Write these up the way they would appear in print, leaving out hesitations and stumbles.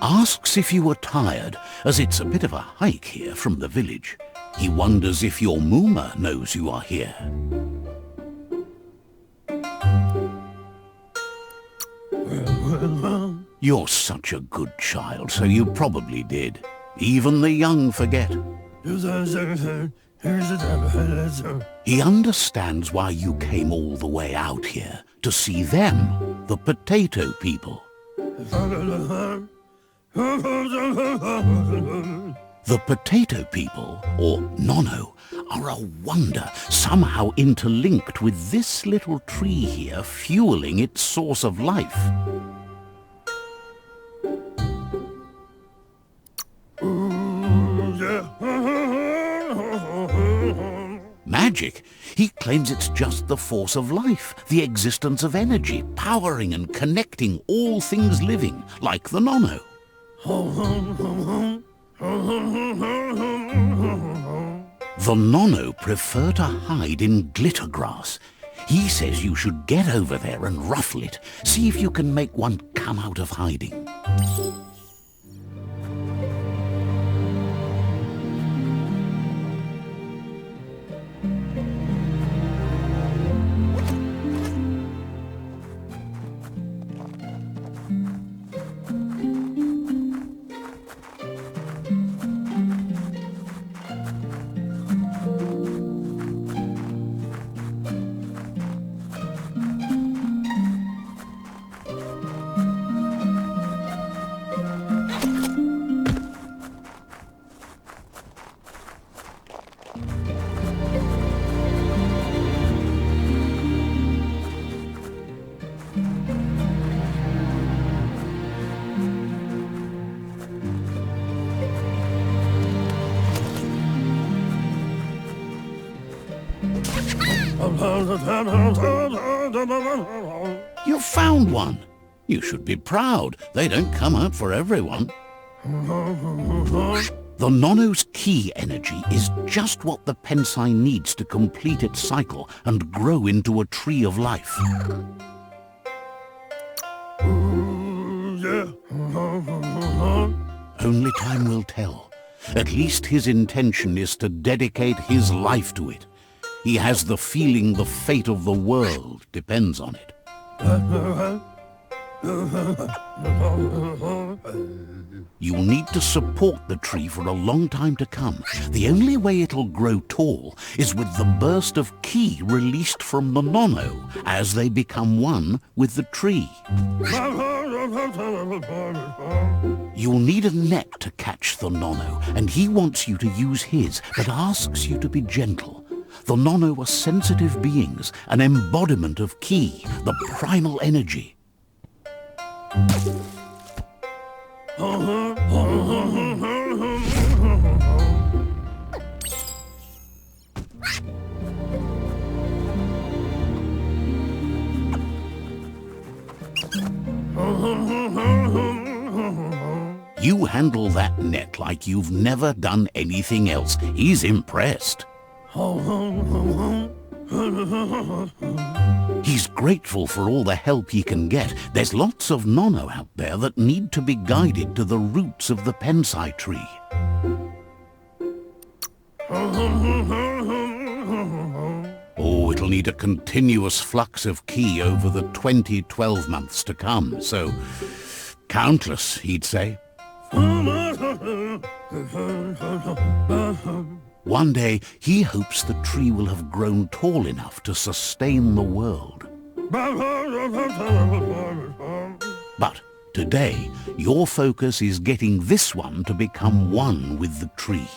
Asks if you are tired, as it's a bit of a hike here from the village. He wonders if your Mooma knows you are here. You're such a good child, so you probably did. Even the young forget. He understands why you came all the way out here, to see them, the potato people. The potato people, or Nono, are a wonder, somehow interlinked with this little tree here fueling its source of life. Magic? He claims it's just the force of life, the existence of energy, powering and connecting all things living, like the Nono. The Nono prefer to hide in glitter grass. He says you should get over there and ruffle it. See if you can make one come out of hiding. You found one. You should be proud. They don't come out for everyone. The Nono's key energy is just what the Pensai needs to complete its cycle and grow into a tree of life. Only time will tell. At least his intention is to dedicate his life to it. He has the feeling the fate of the world depends on it. You'll need to support the tree for a long time to come. The only way it'll grow tall is with the burst of ki released from the Nono as they become one with the tree. You'll need a net to catch the Nono, and he wants you to use his, but asks you to be gentle. The Nono are sensitive beings, an embodiment of ki, the primal energy. You handle that net like you've never done anything else. He's impressed. He's grateful for all the help he can get. There's lots of Nono out there that need to be guided to the roots of the Pensai tree. Oh, it'll need a continuous flux of ki over the 12 months to come, so countless, he'd say. One day, he hopes the tree will have grown tall enough to sustain the world. But today, your focus is getting this one to become one with the tree.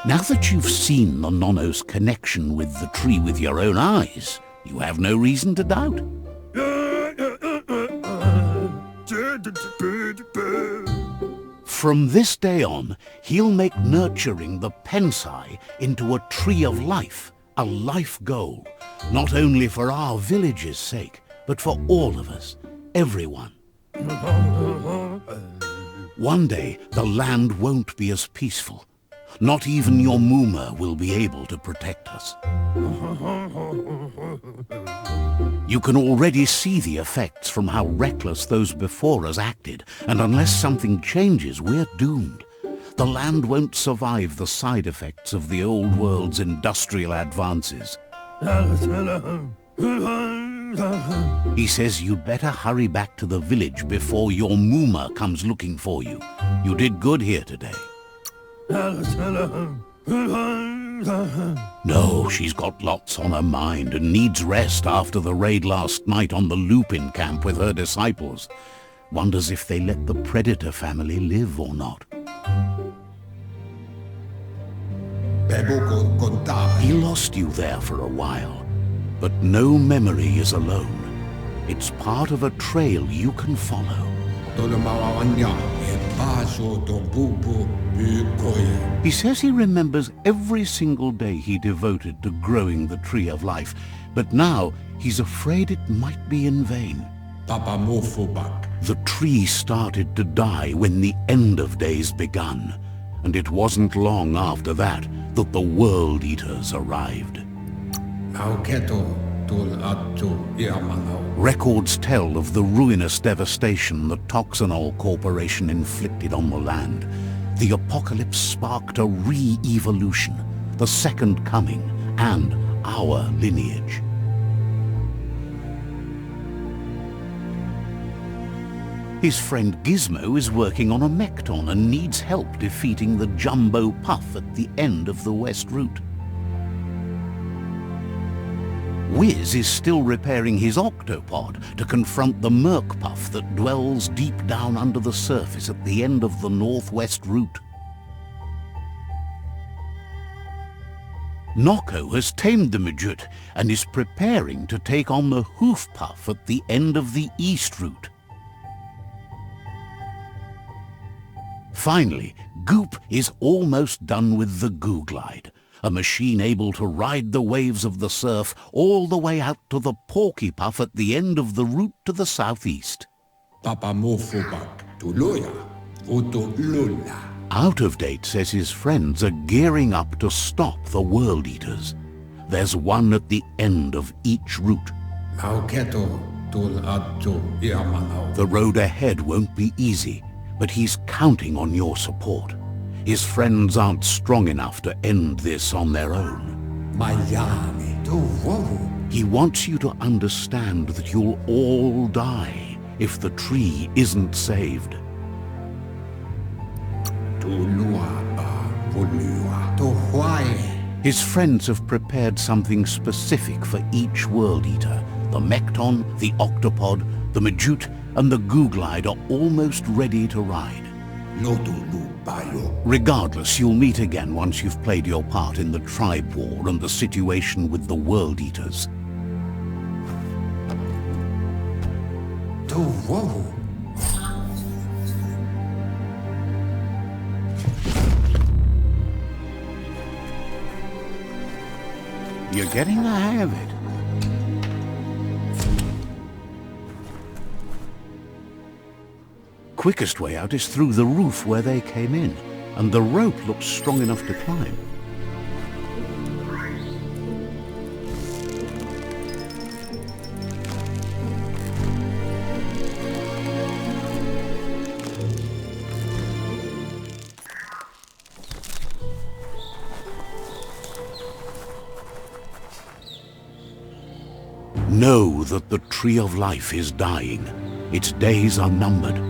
Now that you've seen the Nono's connection with the tree with your own eyes, you have no reason to doubt. From this day on, he'll make nurturing the Pensai into a tree of life, a life goal, not only for our village's sake, but for all of us, everyone. One day, the land won't be as peaceful. Not even your Muma will be able to protect us. You can already see the effects from how reckless those before us acted, and unless something changes, we're doomed. The land won't survive the side effects of the old world's industrial advances. He says you'd better hurry back to the village before your Muma comes looking for you. You did good here today. No, she's got lots on her mind and needs rest after the raid last night on the Lupin camp with her disciples. Wonders if they let the Predator family live or not. He lost you there for a while, but no memory is alone. It's part of a trail you can follow. He says he remembers every single day he devoted to growing the Tree of Life, but now he's afraid it might be in vain. The tree started to die when the end of days begun, and it wasn't long after that that the World Eaters arrived. Records tell of the ruinous devastation the Toxanol Corporation inflicted on the land. The apocalypse sparked a re-evolution, the second coming, and our lineage. His friend Gizmo is working on a Mekton and needs help defeating the Jumbo Puff at the end of the West Route. Wiz is still repairing his octopod to confront the Merc Puff that dwells deep down under the surface at the end of the Northwest Route. Noko has tamed the Majut and is preparing to take on the Hoof Puff at the end of the East Route. Finally, Goop is almost done with the Googlide, a machine able to ride the waves of the surf all the way out to the Porky Puff at the end of the route to the southeast. Out of Date says his friends are gearing up to stop the World Eaters. There's one at the end of each route. The road ahead won't be easy, but he's counting on your support. His friends aren't strong enough to end this on their own. He wants you to understand that you'll all die if the tree isn't saved. His friends have prepared something specific for each World Eater. The Mekton, the Octopod, the Majut, and the Googlide are almost ready to ride. Regardless, you'll meet again once you've played your part in the tribe war and the situation with the World Eaters. You're getting the hang of it. Quickest way out is through the roof where they came in, and the rope looks strong enough to climb. Know that the Tree of Life is dying. Its days are numbered.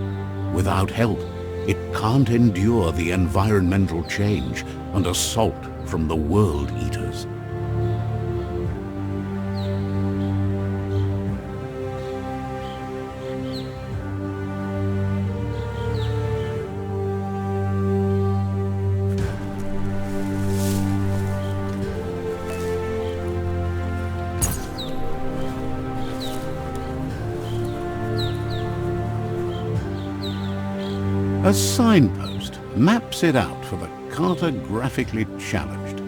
Without help, it can't endure the environmental change and assault from the World Eaters. A signpost maps it out for the cartographically challenged.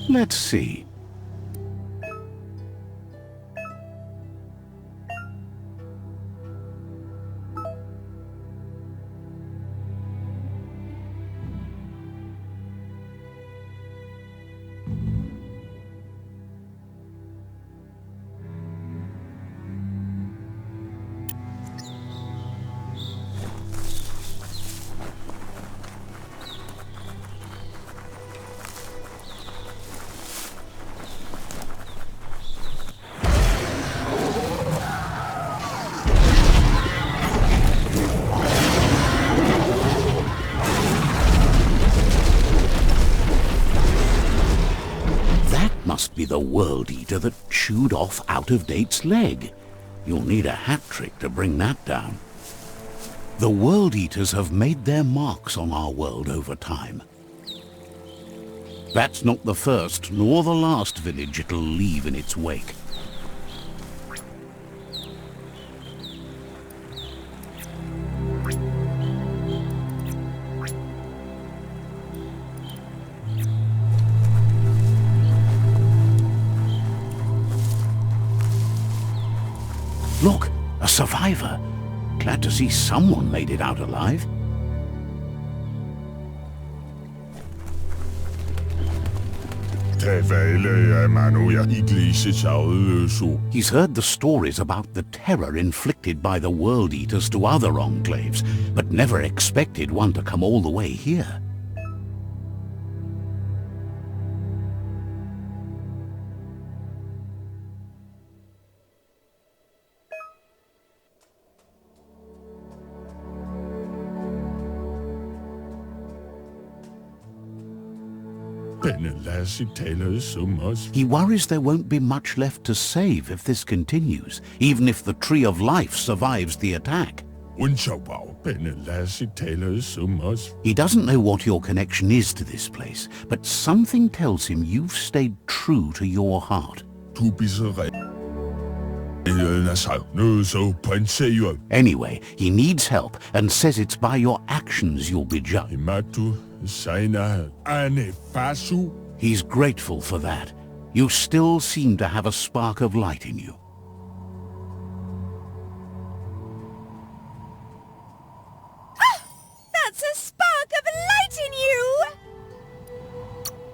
Let's see. Must be the World Eater that chewed off Out-of-Date's leg. You'll need a hat trick to bring that down. The World Eaters have made their marks on our world over time. That's not the first nor the last village it'll leave in its wake. Look, a survivor. Glad to see someone made it out alive. He's heard the stories about the terror inflicted by the World Eaters to other enclaves, but never expected one to come all the way here. He worries there won't be much left to save if this continues, even if the Tree of Life survives the attack. He doesn't know what your connection is to this place, but something tells him you've stayed true to your heart. Anyway, he needs help and says it's by your actions you'll be judged. He's grateful for that. You still seem to have a spark of light in you. That's a spark of light in you!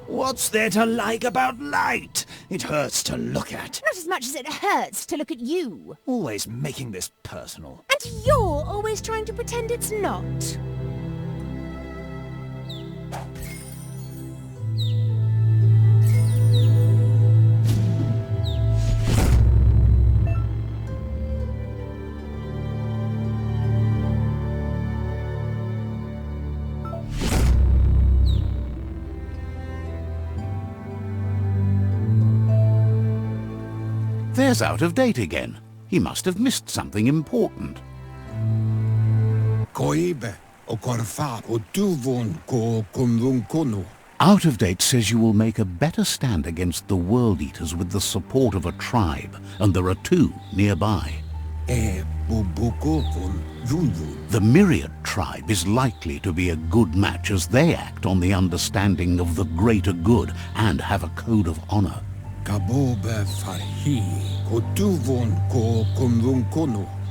What's there to like about light? It hurts to look at. Not as much as it hurts to look at you. Always making this personal. And you're always trying to pretend it's not. There's Out-of-Date again. He must have missed something important. Out-of-Date says you will make a better stand against the World Eaters with the support of a tribe, and there are two nearby. The Myriad tribe is likely to be a good match as they act on the understanding of the greater good and have a code of honor.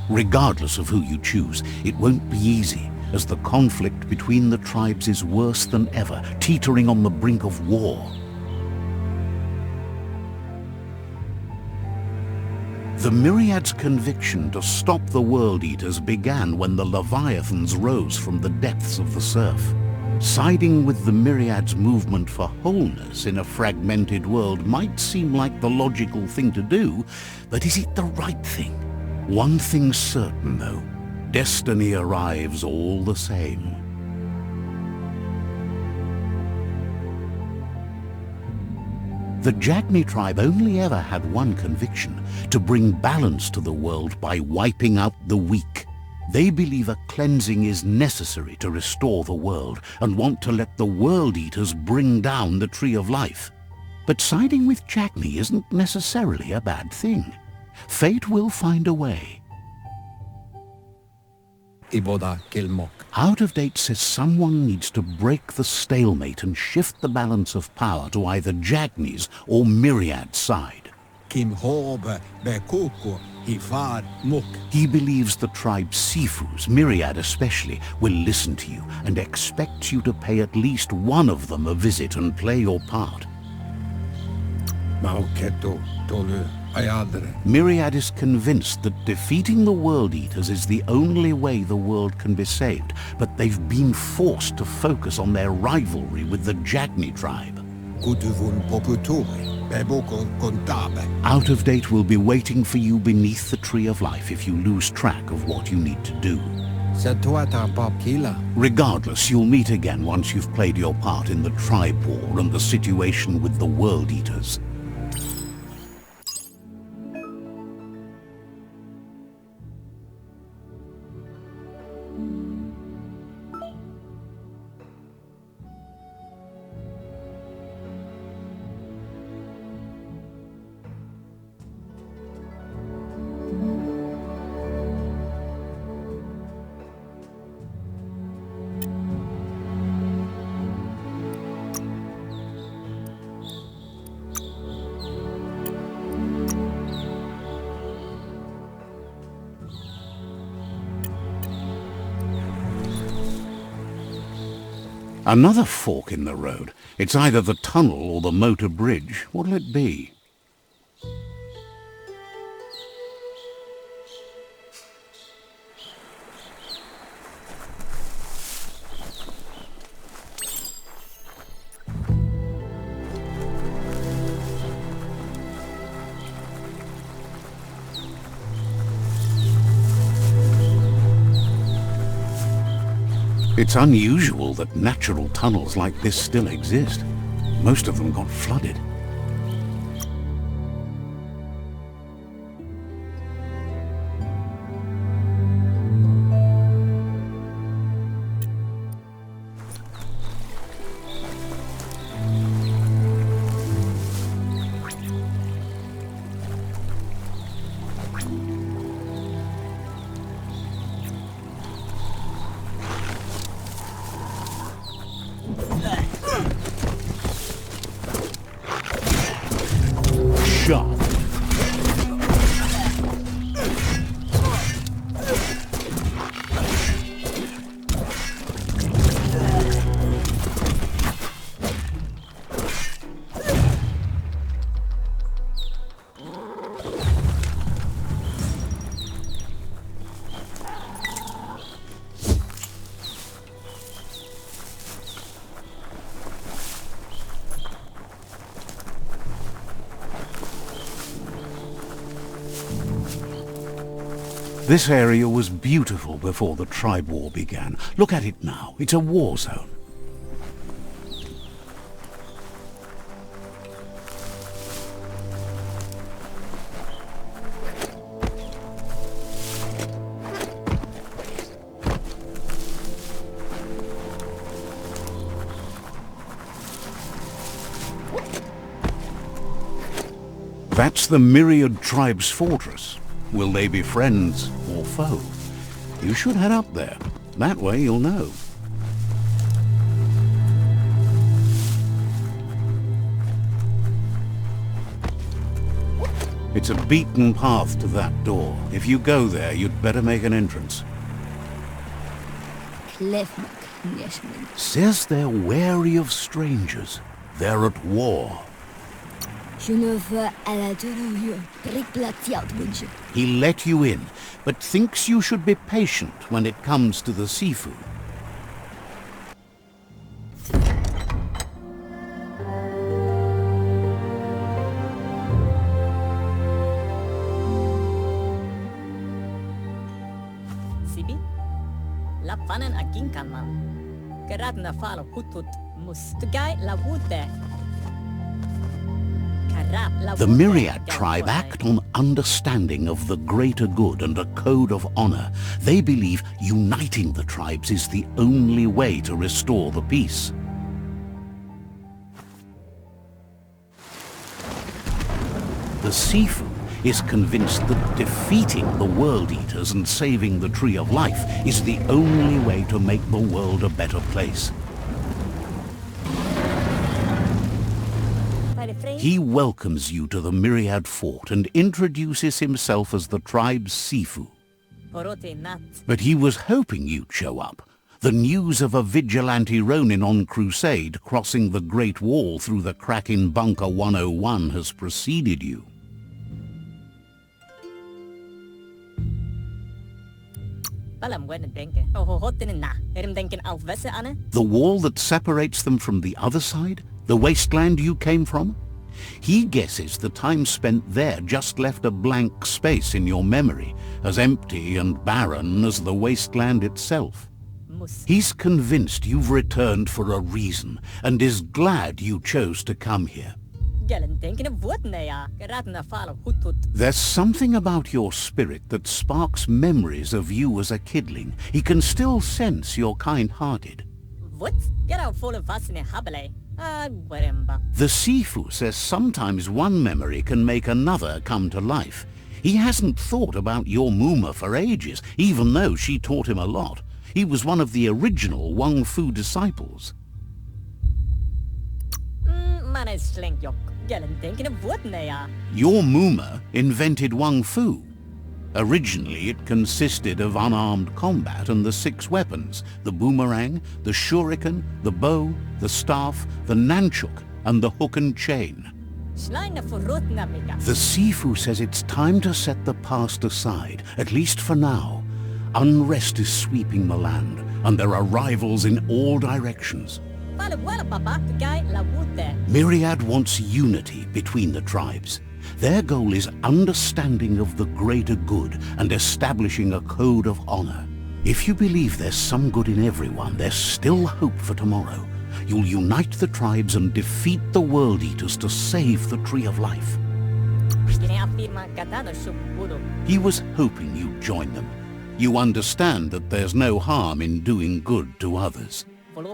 Regardless of who you choose, it won't be easy, as the conflict between the tribes is worse than ever, teetering on the brink of war. The Myriad's conviction to stop the World Eaters began when the Leviathans rose from the depths of the surf. Siding with the Myriad's movement for wholeness in a fragmented world might seem like the logical thing to do, but is it the right thing? One thing's certain, though. Destiny arrives all the same. The Jagni tribe only ever had one conviction: to bring balance to the world by wiping out the weak. They believe a cleansing is necessary to restore the world and want to let the World Eaters bring down the Tree of Life. But siding with Jagni isn't necessarily a bad thing. Fate will find a way. Iboda Kilmok. Out of Date says someone needs to break the stalemate and shift the balance of power to either Jagni's or Myriad's side. Kim Hobe Bekuku Ifar Muk. He believes the tribe Sifus, Myriad especially, will listen to you and expects you to pay at least one of them a visit and play your part. Mauketo Tolu Ayadre. Myriad is convinced that defeating the World Eaters is the only way the world can be saved, but they've been forced to focus on their rivalry with the Jagni tribe. Kutuvun Poputuri. Beboko Kontabe. Out of Date will be waiting for you beneath the Tree of Life if you lose track of what you need to do. Satuata Bob Kila. Regardless, you'll meet again once you've played your part in the tribe war and the situation with the World Eaters. Another fork in the road. It's either the tunnel or the motor bridge. What'll it be? It's unusual that natural tunnels like this still exist. Most of them got flooded. Shot. This area was beautiful before the tribe war began. Look at it now. It's a war zone. That's the Myriad tribe's fortress. Will they be friends or foe? You should head up there. That way you'll know. It's a beaten path to that door. If you go there, you'd better make an entrance. Says they're wary of strangers. They're at war. He let you in, but thinks you should be patient when it comes to the Sifu. Sibi? Lappanen aginkanman. Geradna falo kutut mustugai lavute. The Myriad tribe act on understanding of the greater good and a code of honor. They believe uniting the tribes is the only way to restore the peace. The Sifu is convinced that defeating the World Eaters and saving the Tree of Life is the only way to make the world a better place. He welcomes you to the Myriad Fort and introduces himself as the tribe's Sifu. But he was hoping you'd show up. The news of a vigilante Ronin on crusade crossing the Great Wall through the crack in Bunker 101 has preceded you. The wall that separates them from the other side? The wasteland you came from? He guesses the time spent there just left a blank space in your memory, as empty and barren as the wasteland itself. He's convinced you've returned for a reason, and is glad you chose to come here. There's something about your spirit that sparks memories of you as a kidling. He can still sense you're kind-hearted. The Sifu says sometimes one memory can make another come to life. He hasn't thought about your Muma for ages, even though she taught him a lot. He was one of the original Wang Fu disciples. Your Muma invented Wang Fu. Originally, it consisted of unarmed combat and the 6 weapons: the boomerang, the shuriken, the bow, the staff, the nunchuk, and the hook and chain. The Sifu says it's time to set the past aside, at least for now. Unrest is sweeping the land, and there are rivals in all directions. Myriad wants unity between the tribes. Their goal is understanding of the greater good and establishing a code of honor. If you believe there's some good in everyone, there's still hope for tomorrow. You'll unite the tribes and defeat the World Eaters to save the Tree of Life. He was hoping you'd join them. You understand that there's no harm in doing good to others. The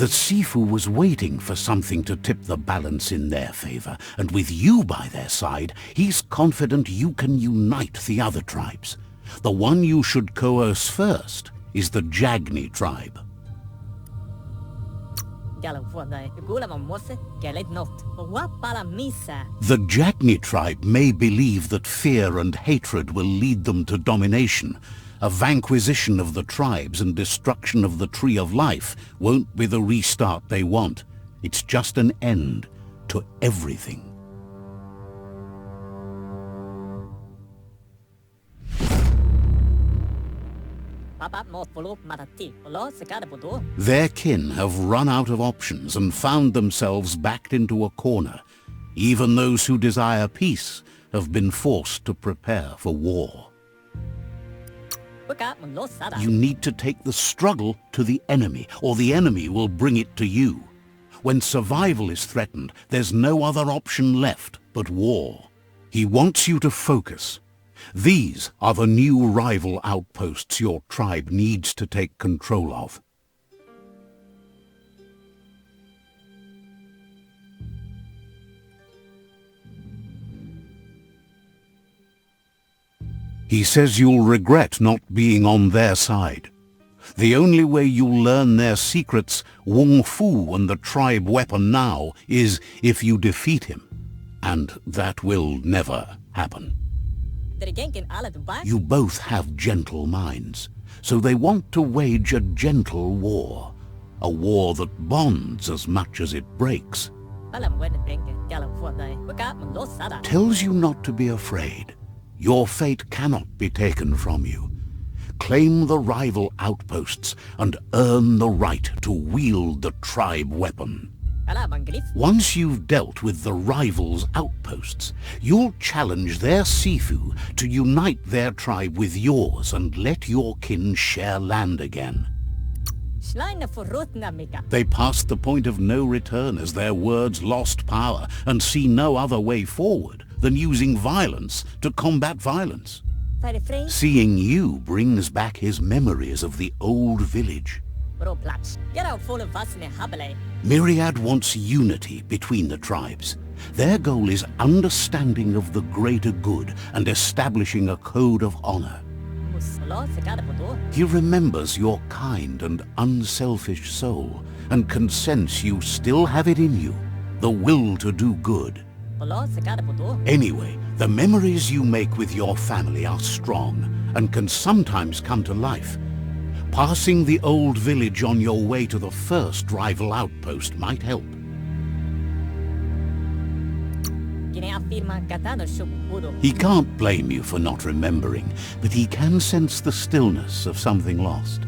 Sifu was waiting for something to tip the balance in their favor, and with you by their side, he's confident you can unite the other tribes. The one you should coerce first is the Jagni tribe. The Jagni tribe may believe that fear and hatred will lead them to domination. A vanquisition of the tribes and destruction of the Tree of Life won't be the restart they want. It's just an end to everything. Their kin have run out of options and found themselves backed into a corner. Even those who desire peace have been forced to prepare for war. You need to take the struggle to the enemy, or the enemy will bring it to you. When survival is threatened, there's no other option left but war. He wants you to focus. These are the new rival outposts your tribe needs to take control of. He says you'll regret not being on their side. The only way you'll learn their secrets, Wung Fu and the tribe weapon now, is if you defeat him. And that will never happen. You both have gentle minds, so they want to wage a gentle war. A war that bonds as much as it breaks. Tells you not to be afraid. Your fate cannot be taken from you. Claim the rival outposts and earn the right to wield the tribe weapon. Once you've dealt with the rivals' outposts, you'll challenge their Sifu to unite their tribe with yours and let your kin share land again. They passed the point of no return as their words lost power and see no other way forward than using violence to combat violence. Seeing you brings back his memories of the old village. Bro plats. Get out full of us in a habele. Myriad wants unity between the tribes. Their goal is understanding of the greater good and establishing a code of honor. Muslo se kada puto. He remembers your kind and unselfish soul and can sense you still have it in you, the will to do good. Polo se kada puto. Anyway, the memories you make with your family are strong and can sometimes come to life. Passing the old village on your way to the first rival outpost might help. Gine afirma katano shubudo. He can't blame you for not remembering, but he can sense the stillness of something lost.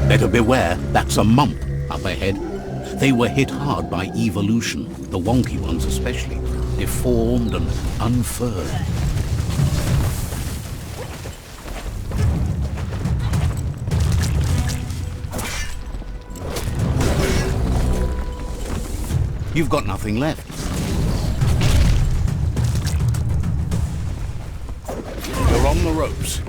Better beware, that's a mump up ahead. They were hit hard by evolution, the wonky ones especially, deformed and unfurled. You've got nothing left. You're on the ropes.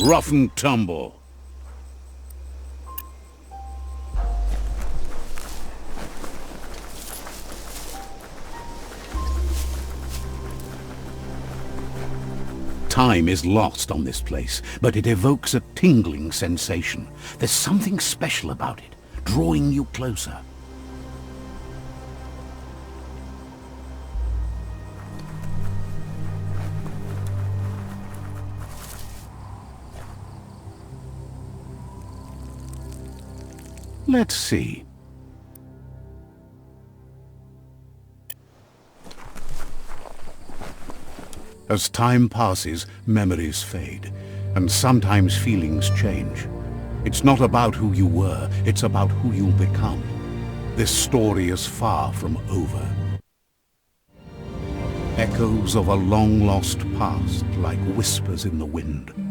Rough and tumble. Time is lost on this place, but it evokes a tingling sensation. There's something special about it, drawing you closer. Let's see. As time passes, memories fade, and sometimes feelings change. It's not about who you were, it's about who you'll become. This story is far from over. Echoes of a long-lost past like whispers in the wind.